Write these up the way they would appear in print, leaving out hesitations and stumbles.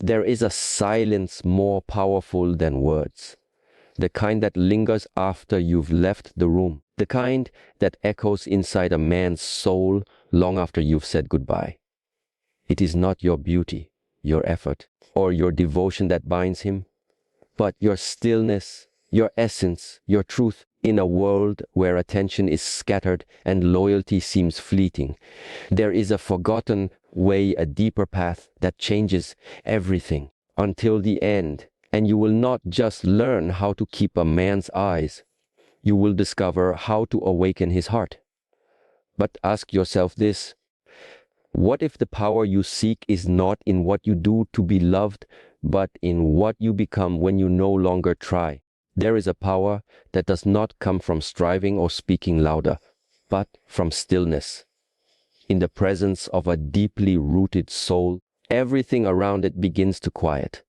There is a silence more powerful than words. The kind that lingers after you've left the room. The kind that echoes inside a man's soul long after you've said goodbye. It is not your beauty, your effort, or your devotion that binds him, but your stillness, your essence, your truth. In a world where attention is scattered and loyalty seems fleeting, there is a forgotten way, a deeper path that changes everything until the end. And you will not just learn how to keep a man's eyes, you will discover how to awaken his heart. But ask yourself this: what if the power you seek is not in what you do to be loved, but in what you become when you no longer try? There is a power that does not come from striving or speaking louder, but from stillness. In the presence of a deeply rooted soul, everything around it begins to quiet.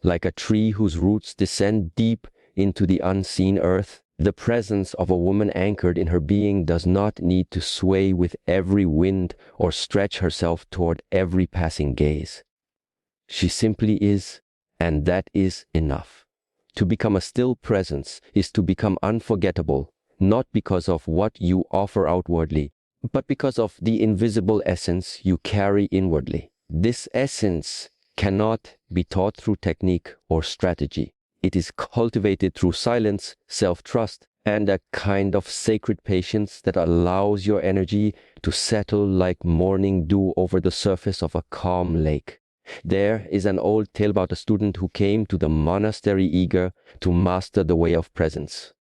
Like a tree whose roots descend deep into the unseen earth, the presence of a woman anchored in her being does not need to sway with every wind or stretch herself toward every passing gaze. She simply is, and that is enough. To become a still presence is to become unforgettable, not because of what you offer outwardly, but because of the invisible essence you carry inwardly. This essence cannot be taught through technique or strategy. It is cultivated through silence, self-trust, and a kind of sacred patience that allows your energy to settle like morning dew over the surface of a calm lake. There is an old tale about a student who came to the monastery eager to master the way of presence.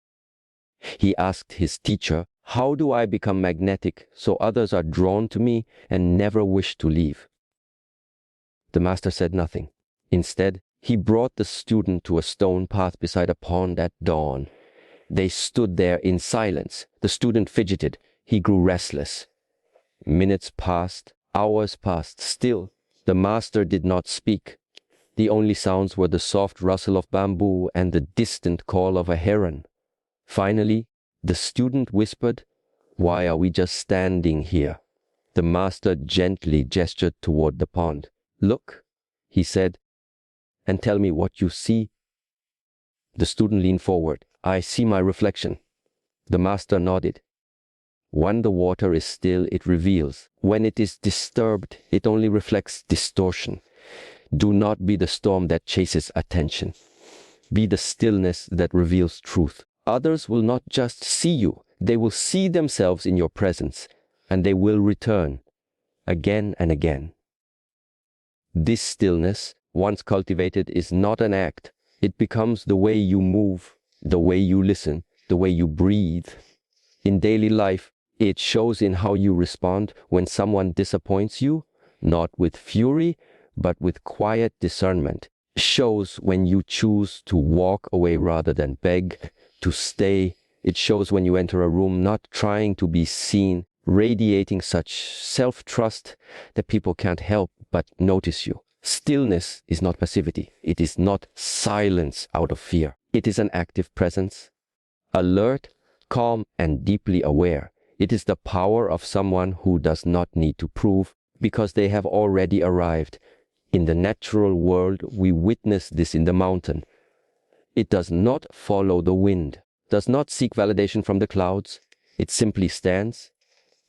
He asked his teacher, "How do I become magnetic so others are drawn to me and never wish to leave?" The master said nothing. Instead, he brought the student to a stone path beside a pond at dawn. They stood there in silence. The student fidgeted. He grew restless. Minutes passed, hours passed. Still, the master did not speak. The only sounds were the soft rustle of bamboo and the distant call of a heron. Finally, the student whispered, "Why are we just standing here?" The master gently gestured toward the pond. "Look," he said, "and tell me what you see." The student leaned forward. "I see my reflection." The master nodded. When the water is still, it reveals. When it is disturbed, it only reflects distortion. Do not be the storm that chases attention. Be the stillness that reveals truth. Others will not just see you, they will see themselves in your presence, and they will return again and again. This stillness, once cultivated, is not an act. It becomes the way you move, the way you listen, the way you breathe. In daily life, it shows in how you respond when someone disappoints you, not with fury, but with quiet discernment. It shows when you choose to walk away rather than beg, to stay. It shows when you enter a room not trying to be seen, radiating such self-trust that people can't help but notice you. Stillness is not passivity. It is not silence out of fear. It is an active presence, alert, calm, and deeply aware. It is the power of someone who does not need to prove because they have already arrived. In the natural world, we witness this in the mountain. It does not follow the wind, does not seek validation from the clouds. It simply stands,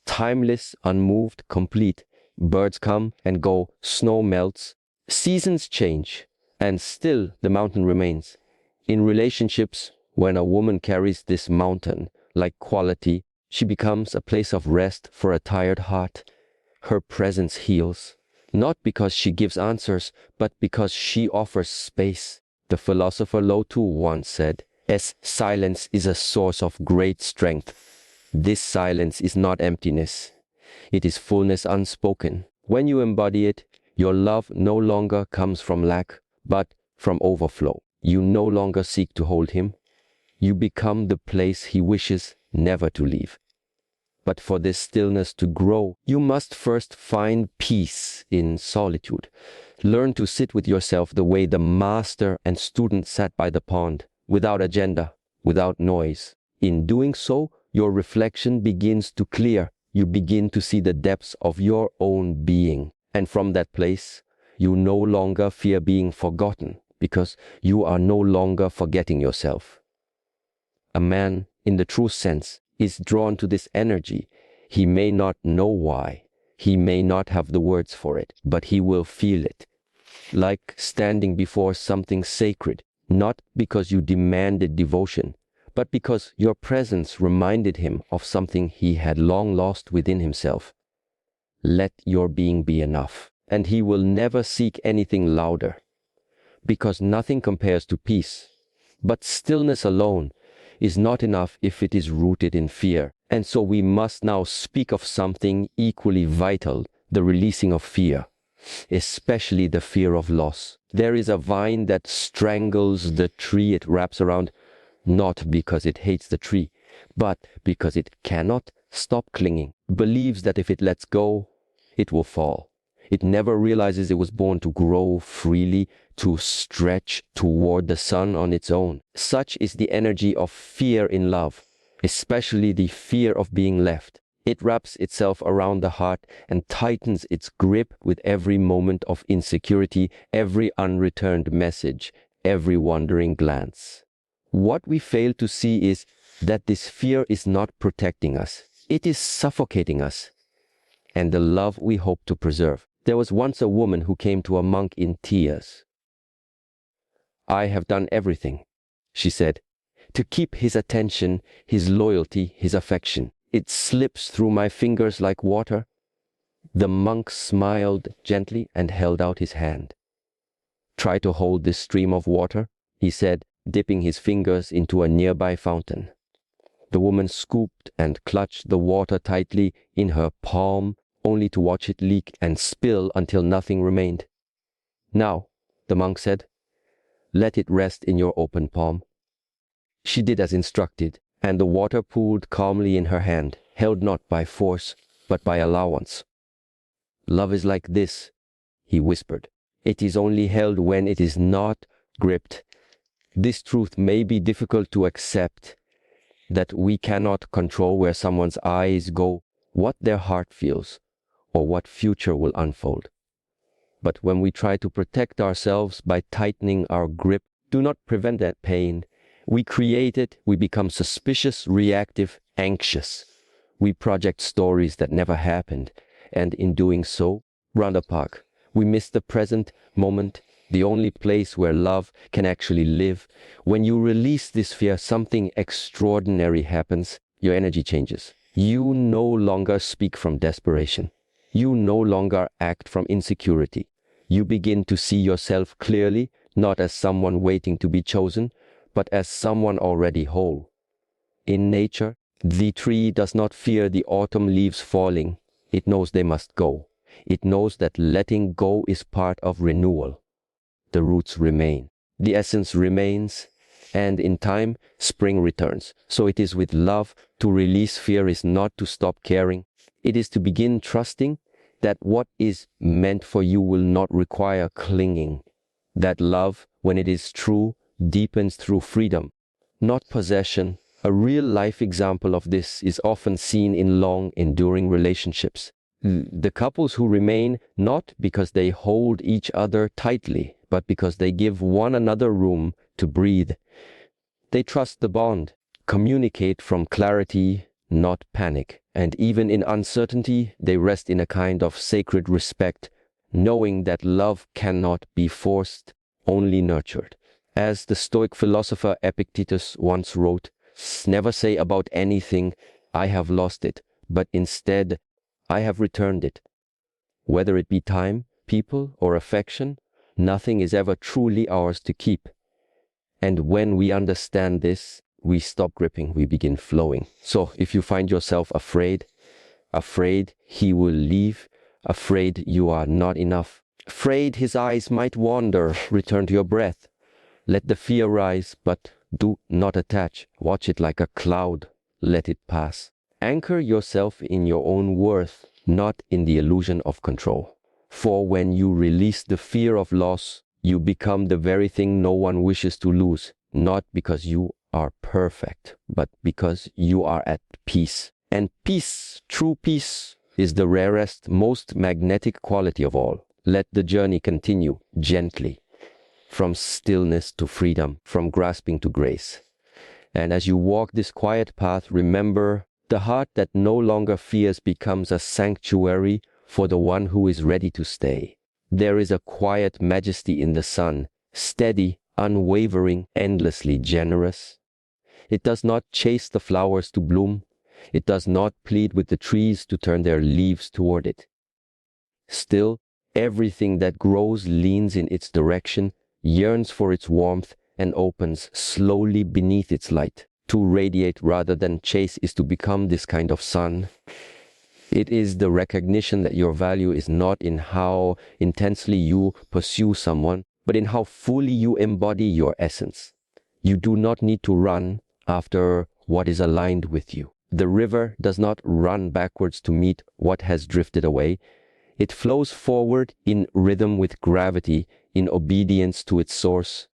timeless, unmoved, complete. Birds come and go, snow melts, seasons change, and still the mountain remains. In relationships, when a woman carries this mountain like quality, she becomes a place of rest for a tired heart. Her presence heals, not because she gives answers, but because she offers space. The philosopher Lao Tzu once said, "As silence is a source of great strength. This silence is not emptiness. It is fullness unspoken. When you embody it, your love no longer comes from lack, but from overflow. You no longer seek to hold him. You become the place he wishes never to leave. But for this stillness to grow, you must first find peace in solitude. Learn to sit with yourself the way the master and student sat by the pond, without agenda, without noise. In doing so, your reflection begins to clear. You begin to see the depths of your own being. And from that place, you no longer fear being forgotten, because you are no longer forgetting yourself. A man, in the true sense, is drawn to this energy. He may not know why. He may not have the words for it, but he will feel it. Like standing before something sacred, not because you demanded devotion, but because your presence reminded him of something he had long lost within himself. Let your being be enough, and he will never seek anything louder, because nothing compares to peace. But stillness alone is not enough if it is rooted in fear, and so we must now speak of something equally vital, the releasing of fear, especially the fear of loss. There is a vine that strangles the tree it wraps around, not because it hates the tree, but because it cannot stop clinging, believes that if it lets go, it will fall. It never realizes it was born to grow freely, to stretch toward the sun on its own. Such is the energy of fear in love, especially the fear of being left. It wraps itself around the heart and tightens its grip with every moment of insecurity, every unreturned message, every wandering glance. What we fail to see is that this fear is not protecting us. It is suffocating us, and the love we hope to preserve. There was once a woman who came to a monk in tears. "I have done everything," she said, "to keep his attention, his loyalty, his affection. It slips through my fingers like water." The monk smiled gently and held out his hand. "Try to hold this stream of water," he said, dipping his fingers into a nearby fountain. The woman scooped and clutched the water tightly in her palm, only to watch it leak and spill until nothing remained. "Now," the monk said, "let it rest in your open palm." She did as instructed, and the water pooled calmly in her hand, held not by force, but by allowance. "Love is like this," he whispered. "It is only held when it is not gripped." This truth may be difficult to accept, that we cannot control where someone's eyes go, what their heart feels, or what future will unfold. But when we try to protect ourselves by tightening our grip, do not prevent that pain. We create it, we become suspicious, reactive, anxious. We project stories that never happened, and in doing so, run a park. We miss the present moment, the only place where love can actually live. When you release this fear, something extraordinary happens. Your energy changes. You no longer speak from desperation. You no longer act from insecurity. You begin to see yourself clearly, not as someone waiting to be chosen, but as someone already whole. In nature, the tree does not fear the autumn leaves falling. It knows they must go. It knows that letting go is part of renewal. The roots remain, the essence remains, and in time, spring returns. So it is with love. To release fear is not to stop caring. It is to begin trusting that what is meant for you will not require clinging. That love, when it is true, deepens through freedom, not possession. A real-life example of this is often seen in long, enduring relationships. The couples who remain not because they hold each other tightly, but because they give one another room to breathe. They trust the bond, communicate from clarity, not panic, and even in uncertainty, they rest in a kind of sacred respect, knowing that love cannot be forced, only nurtured. As the Stoic philosopher Epictetus once wrote, "Never say about anything, 'I have lost it,' but instead, 'I have returned it.' Whether it be time, people, or affection, nothing is ever truly ours to keep. And when we understand this, we stop gripping, we begin flowing. So if you find yourself afraid he will leave, afraid you are not enough, afraid his eyes might wander, return to your breath. Let the fear rise, but do not attach. Watch it like a cloud. Let it pass. Anchor yourself in your own worth, not in the illusion of control. For when you release the fear of loss, you become the very thing no one wishes to lose, not because you are perfect, but because you are at peace. And peace, true peace, is the rarest, most magnetic quality of all. Let the journey continue gently, from stillness to freedom, from grasping to grace. And as you walk this quiet path, remember, the heart that no longer fears becomes a sanctuary for the one who is ready to stay. There is a quiet majesty in the sun, steady, unwavering, endlessly generous. It does not chase the flowers to bloom. It does not plead with the trees to turn their leaves toward it. Still, everything that grows leans in its direction, yearns for its warmth, and opens slowly beneath its light. To radiate rather than chase is to become this kind of sun. It is the recognition that your value is not in how intensely you pursue someone, but in how fully you embody your essence. You do not need to run after what is aligned with you. The river does not run backwards to meet what has drifted away. It flows forward in rhythm with gravity, in obedience to its source.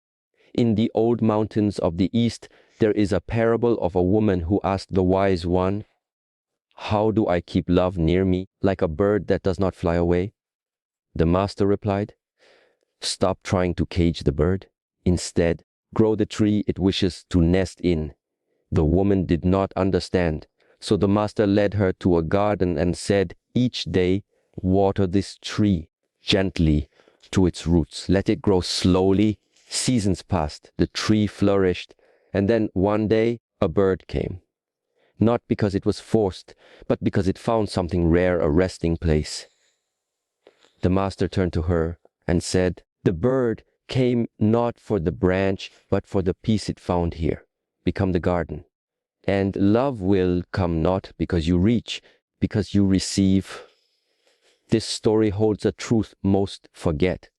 In the old mountains of the East, there is a parable of a woman who asked the wise one, "How do I keep love near me, like a bird that does not fly away?" The master replied, "Stop trying to cage the bird. Instead, grow the tree it wishes to nest in." The woman did not understand, so the master led her to a garden and said, "Each day, water this tree gently to its roots. Let it grow slowly." Seasons passed, the tree flourished, and then one day a bird came. Not because it was forced, but because it found something rare, a resting place. The master turned to her and said, "The bird came not for the branch, but for the peace it found here. Become the garden. And love will come not because you reach, because you receive." This story holds a truth most forget,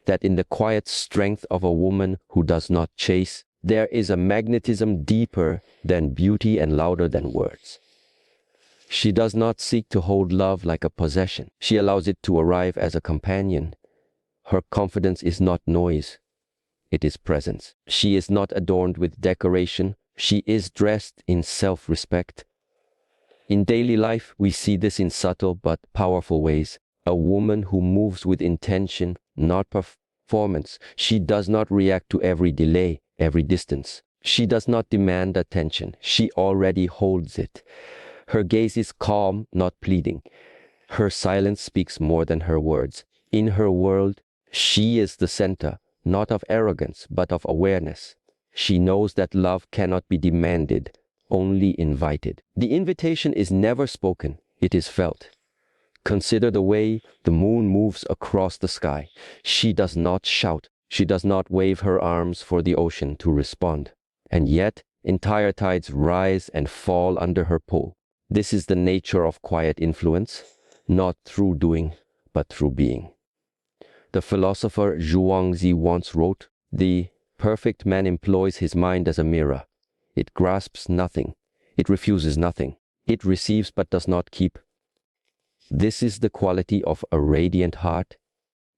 that in the quiet strength of a woman who does not chase, there is a magnetism deeper than beauty and louder than words. She does not seek to hold love like a possession. She allows it to arrive as a companion. Her confidence is not noise. It is presence. She is not adorned with decoration. She is dressed in self-respect. In daily life, we see this in subtle but powerful ways. A woman who moves with intention, not performance. She does not react to every delay, every distance. She does not demand attention. She already holds it. Her gaze is calm, not pleading. Her silence speaks more than her words. In her world, she is the center, not of arrogance, but of awareness. She knows that love cannot be demanded, only invited. The invitation is never spoken, it is felt. Consider the way the moon moves across the sky. She does not shout. She does not wave her arms for the ocean to respond. And yet, entire tides rise and fall under her pull. This is the nature of quiet influence, not through doing, but through being. The philosopher Zhuangzi once wrote, "The perfect man employs his mind as a mirror. It grasps nothing. It refuses nothing. It receives but does not keep." This is the quality of a radiant heart.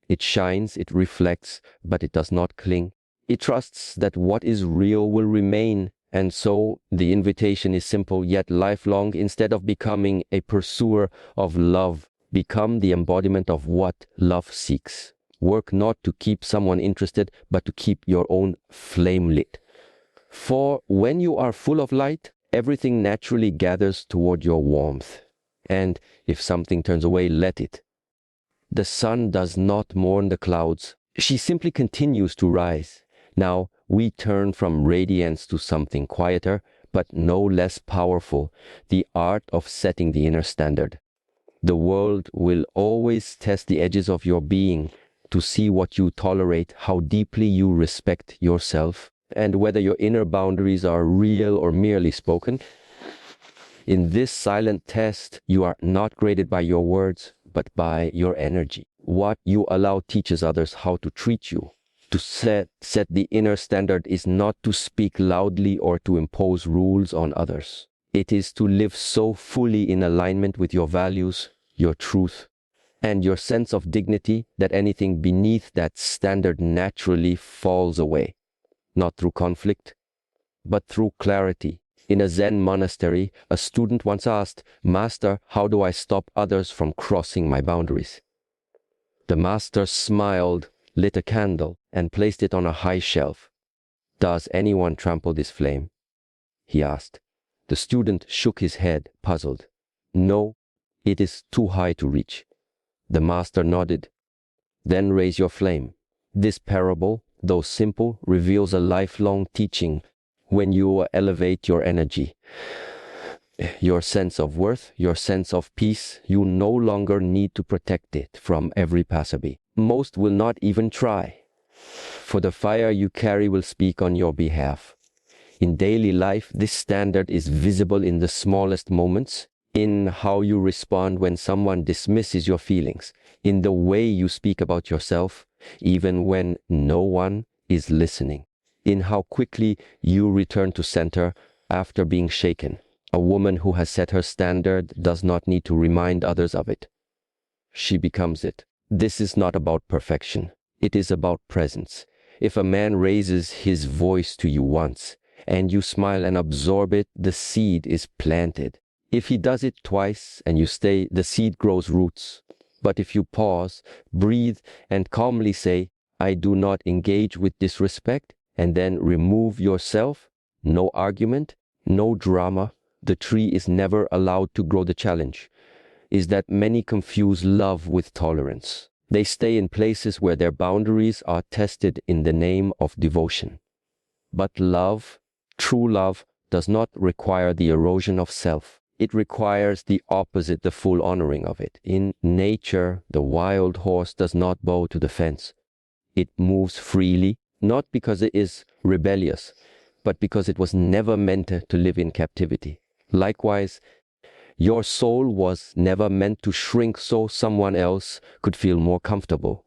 It shines, it reflects, but it does not cling. It trusts that what is real will remain, and so the invitation is simple yet lifelong. Instead of becoming a pursuer of love, become the embodiment of what love seeks. Work not to keep someone interested, but to keep your own flame lit. For when you are full of light, everything naturally gathers toward your warmth. And if something turns away, let it. The sun does not mourn the clouds. She simply continues to rise. Now we turn from radiance to something quieter, but no less powerful, the art of setting the inner standard. The world will always test the edges of your being to see what you tolerate, how deeply you respect yourself, and whether your inner boundaries are real or merely spoken. In this silent test, you are not graded by your words, but by your energy. What you allow teaches others how to treat you. To set the inner standard is not to speak loudly or to impose rules on others. It is to live so fully in alignment with your values, your truth, and your sense of dignity that anything beneath that standard naturally falls away. Not through conflict, but through clarity. In a Zen monastery, a student once asked, "Master, how do I stop others from crossing my boundaries?" The master smiled, lit a candle, and placed it on a high shelf. "Does anyone trample this flame?" he asked. The student shook his head, puzzled. "No, it is too high to reach." The master nodded. "Then raise your flame." This parable, though simple, reveals a lifelong teaching. When you elevate your energy, your sense of worth, your sense of peace, you no longer need to protect it from every passerby. Most will not even try, for the fire you carry will speak on your behalf. In daily life, this standard is visible in the smallest moments, in how you respond when someone dismisses your feelings, in the way you speak about yourself, even when no one is listening, in how quickly you return to center after being shaken. A woman who has set her standard does not need to remind others of it. She becomes it. This is not about perfection. It is about presence. If a man raises his voice to you once, and you smile and absorb it, the seed is planted. If he does it twice and you stay, the seed grows roots. But if you pause, breathe, and calmly say, "I do not engage with disrespect," and then remove yourself, no argument, no drama, the tree is never allowed to grow. The challenge is that many confuse love with tolerance. They stay in places where their boundaries are tested in the name of devotion. But love, true love, does not require the erosion of self. It requires the opposite, the full honoring of it. In nature, the wild horse does not bow to the fence. It moves freely, not because it is rebellious, but because it was never meant to live in captivity. Likewise, your soul was never meant to shrink so someone else could feel more comfortable.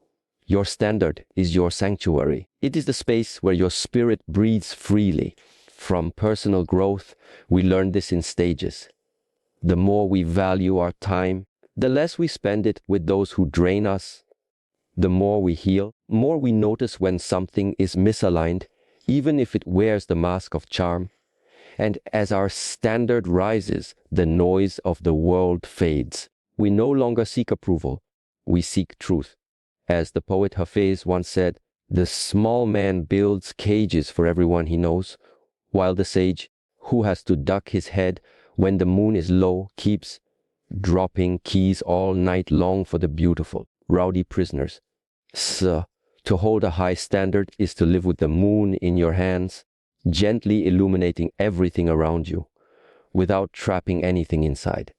Your standard is your sanctuary. It is the space where your spirit breathes freely. From personal growth, we learn this in stages. The more we value our time, the less we spend it with those who drain us. The more we heal, more we notice when something is misaligned, even if it wears the mask of charm. And as our standard rises, the noise of the world fades. We no longer seek approval, we seek truth. As the poet Hafez once said, "The small man builds cages for everyone he knows, while the sage, who has to duck his head when the moon is low, keeps dropping keys all night long for the beautiful, rowdy prisoners." So, to hold a high standard is to live with the moon in your hands, gently illuminating everything around you, without trapping anything inside.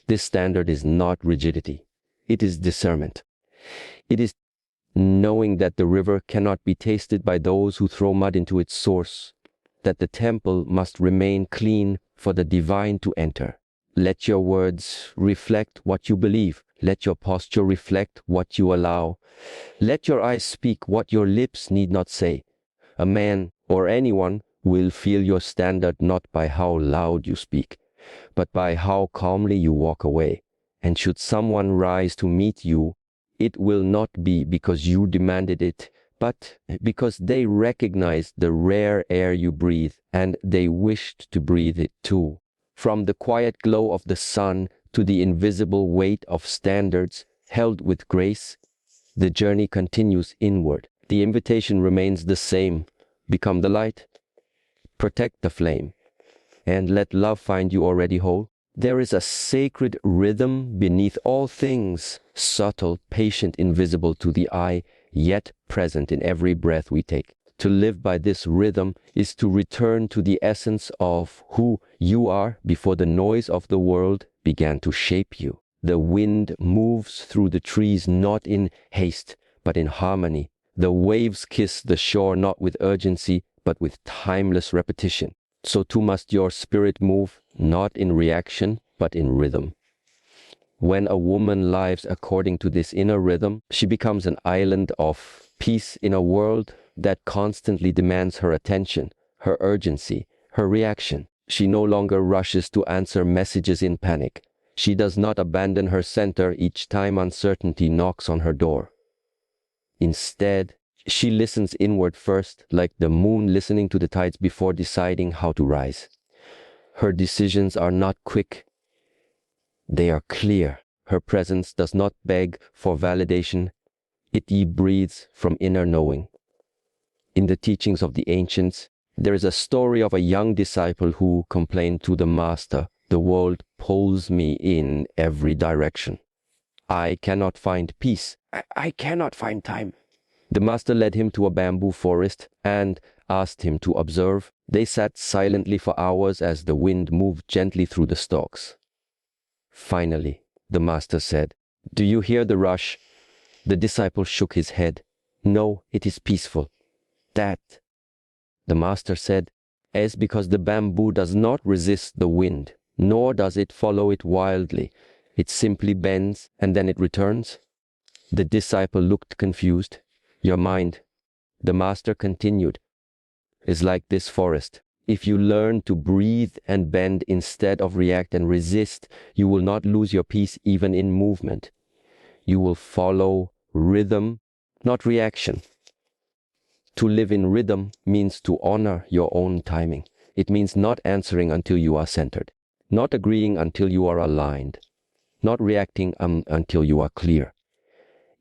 This standard is not rigidity. It is discernment. It is knowing that the river cannot be tasted by those who throw mud into its source, that the temple must remain clean for the divine to enter. Let your words reflect what you believe. Let your posture reflect what you allow. Let your eyes speak what your lips need not say. A man or anyone will feel your standard not by how loud you speak, but by how calmly you walk away. And should someone rise to meet you, it will not be because you demanded it, but because they recognized the rare air you breathe, and they wished to breathe it too. From the quiet glow of the sun to the invisible weight of standards held with grace, the journey continues inward. The invitation remains the same. Become the light, protect the flame, and let love find you already whole. There is a sacred rhythm beneath all things, subtle, patient, invisible to the eye, yet present in every breath we take. To live by this rhythm is to return to the essence of who you are before the noise of the world began to shape you. The wind moves through the trees not in haste, but in harmony. The waves kiss the shore not with urgency, but with timeless repetition. So too must your spirit move, not in reaction, but in rhythm. When a woman lives according to this inner rhythm, she becomes an island of peace in a world that constantly demands her attention, her urgency, her reaction. She no longer rushes to answer messages in panic. She does not abandon her center each time uncertainty knocks on her door. Instead, she listens inward first, like the moon listening to the tides before deciding how to rise. Her decisions are not quick. They are clear. Her presence does not beg for validation. It breathes from inner knowing. In the teachings of the ancients, there is a story of a young disciple who complained to the master, "The world pulls me in every direction. I cannot find peace. I cannot find time." The master led him to a bamboo forest and asked him to observe. They sat silently for hours as the wind moved gently through the stalks. Finally, the master said, "Do you hear the rush?" The disciple shook his head. "No, it is peaceful." "That," the master said, "is because the bamboo does not resist the wind, nor does it follow it wildly. It simply bends and then it returns." The disciple looked confused. "Your mind," the master continued, "is like this forest. If you learn to breathe and bend instead of react and resist, you will not lose your peace even in movement. You will follow rhythm, not reaction. To live in rhythm means to honor your own timing. It means not answering until you are centered, not agreeing until you are aligned, not reacting until you are clear.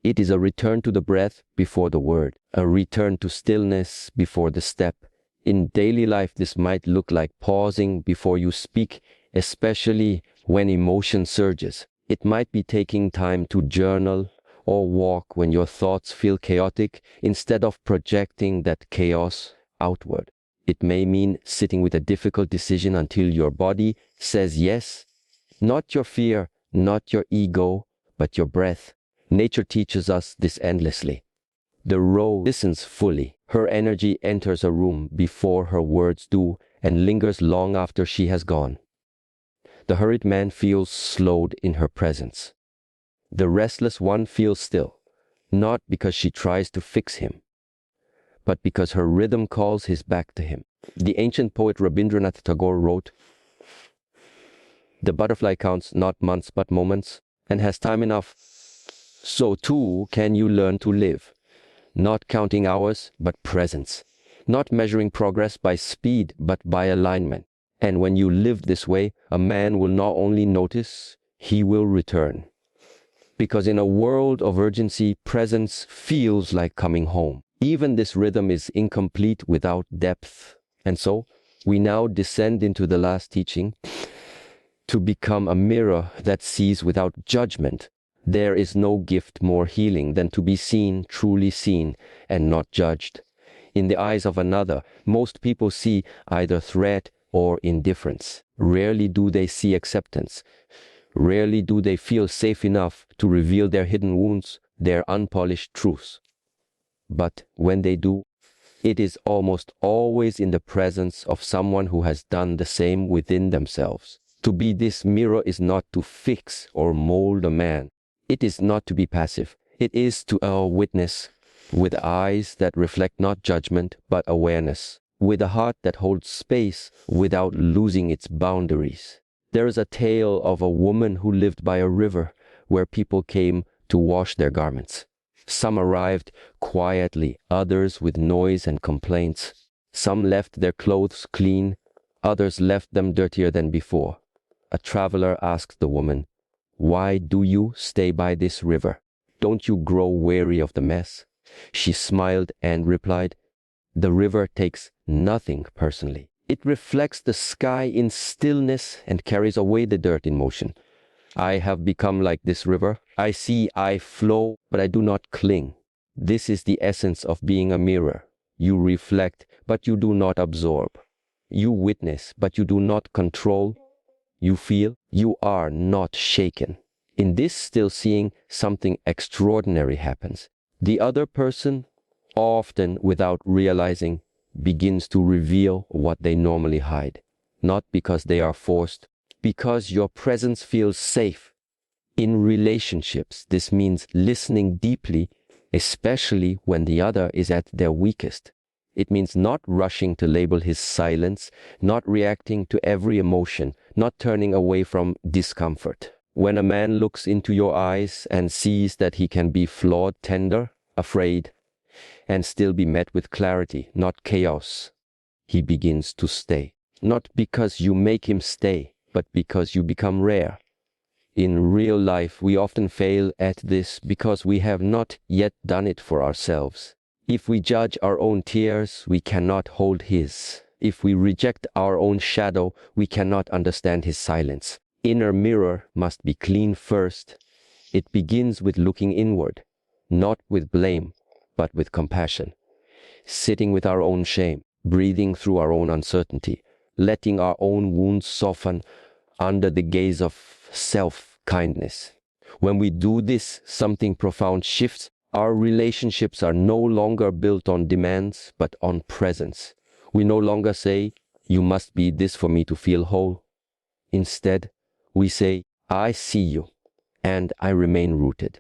It is a return to the breath before the word, a return to stillness before the step. In daily life, this might look like pausing before you speak, especially when emotion surges. It might be taking time to journal or walk when your thoughts feel chaotic instead of projecting that chaos outward. It may mean sitting with a difficult decision until your body says yes, not your fear, not your ego, but your breath. Nature teaches us this endlessly. The rose listens fully. Her energy enters a room before her words do and lingers long after she has gone. The hurried man feels slowed in her presence. The restless one feels still, not because she tries to fix him, but because her rhythm calls his back to him. The ancient poet Rabindranath Tagore wrote, "The butterfly counts not months but moments, and has time enough. So too can you learn to live. Not counting hours, but presence. Not measuring progress by speed, but by alignment. And when you live this way, a man will not only notice, he will return." Because in a world of urgency, presence feels like coming home. Even this rhythm is incomplete without depth. And so, we now descend into the last teaching, to become a mirror that sees without judgment. There is no gift more healing than to be seen, truly seen, and not judged. In the eyes of another, most people see either threat or indifference. Rarely do they see acceptance. Rarely do they feel safe enough to reveal their hidden wounds, their unpolished truths. But when they do, it is almost always in the presence of someone who has done the same within themselves. To be this mirror is not to fix or mold a man. It is not to be passive. It is to witness, with eyes that reflect not judgment but awareness, with a heart that holds space without losing its boundaries. There is a tale of a woman who lived by a river where people came to wash their garments. Some arrived quietly, others with noise and complaints. Some left their clothes clean, others left them dirtier than before. A traveler asked the woman, "Why do you stay by this river? Don't you grow weary of the mess?" She smiled and replied, "The river takes nothing personally. It reflects the sky in stillness and carries away the dirt in motion. I have become like this river. I see, I flow, but I do not cling. This is the essence of being a mirror. You reflect, but you do not absorb. You witness, but you do not control. You feel, you are not shaken." In this still seeing, something extraordinary happens. The other person, often without realizing, begins to reveal what they normally hide. Not because they are forced, because your presence feels safe. In relationships, this means listening deeply, especially when the other is at their weakest. It means not rushing to label his silence, not reacting to every emotion, not turning away from discomfort. When a man looks into your eyes and sees that he can be flawed, tender, afraid, and still be met with clarity, not chaos, he begins to stay. Not because you make him stay, but because you become rare. In real life, we often fail at this because we have not yet done it for ourselves. If we judge our own tears, we cannot hold His. If we reject our own shadow, we cannot understand His silence. Inner mirror must be clean first. It begins with looking inward, not with blame, but with compassion. Sitting with our own shame, breathing through our own uncertainty, letting our own wounds soften under the gaze of self-kindness. When we do this, something profound shifts. Our relationships are no longer built on demands, but on presence. We no longer say, "You must be this for me to feel whole." Instead, we say, "I see you, and I remain rooted."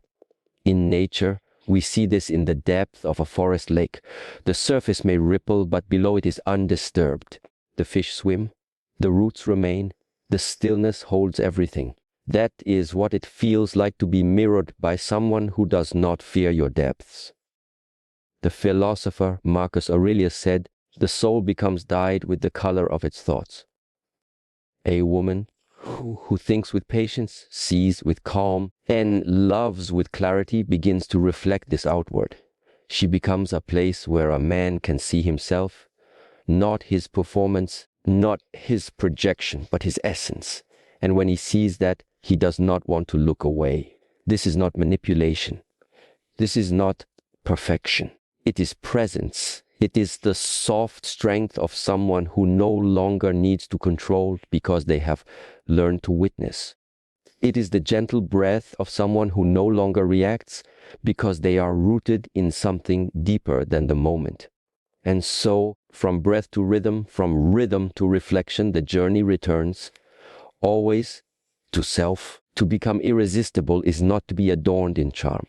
In nature, we see this in the depth of a forest lake. The surface may ripple, but below it is undisturbed. The fish swim, the roots remain, the stillness holds everything. That is what it feels like to be mirrored by someone who does not fear your depths. The philosopher Marcus Aurelius said, "The soul becomes dyed with the color of its thoughts." A woman who thinks with patience, sees with calm, and loves with clarity begins to reflect this outward. She becomes a place where a man can see himself, not his performance, not his projection, but his essence. And when he sees that, he does not want to look away. This is not manipulation. This is not perfection. It is presence. It is the soft strength of someone who no longer needs to control because they have learned to witness. It is the gentle breath of someone who no longer reacts because they are rooted in something deeper than the moment. And so, from breath to rhythm, from rhythm to reflection, the journey returns, always to self. To become irresistible is not to be adorned in charm.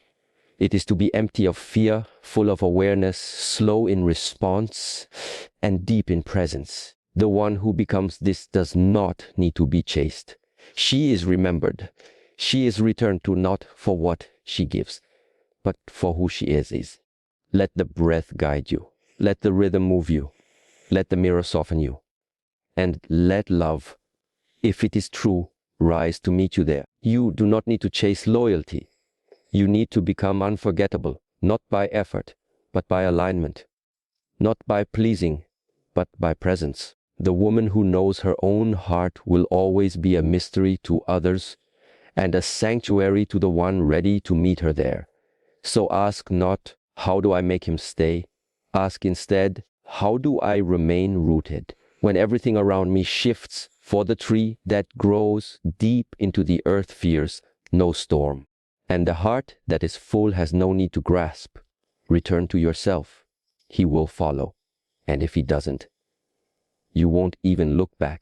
It is to be empty of fear, full of awareness, slow in response, and deep in presence. The one who becomes this does not need to be chased. She is remembered. She is returned to not for what she gives, but for who she is. Let the breath guide you. Let the rhythm move you. Let the mirror soften you. And let love, if it is true, rise to meet you there. You do not need to chase loyalty. You need to become unforgettable, not by effort, but by alignment. Not by pleasing, but by presence. The woman who knows her own heart will always be a mystery to others and a sanctuary to the one ready to meet her there. So ask not, "How do I make him stay?" Ask instead, "How do I remain rooted when everything around me shifts? For the tree that grows deep into the earth fears no storm. And the heart that is full has no need to grasp. Return to yourself. He will follow. And if he doesn't, you won't even look back.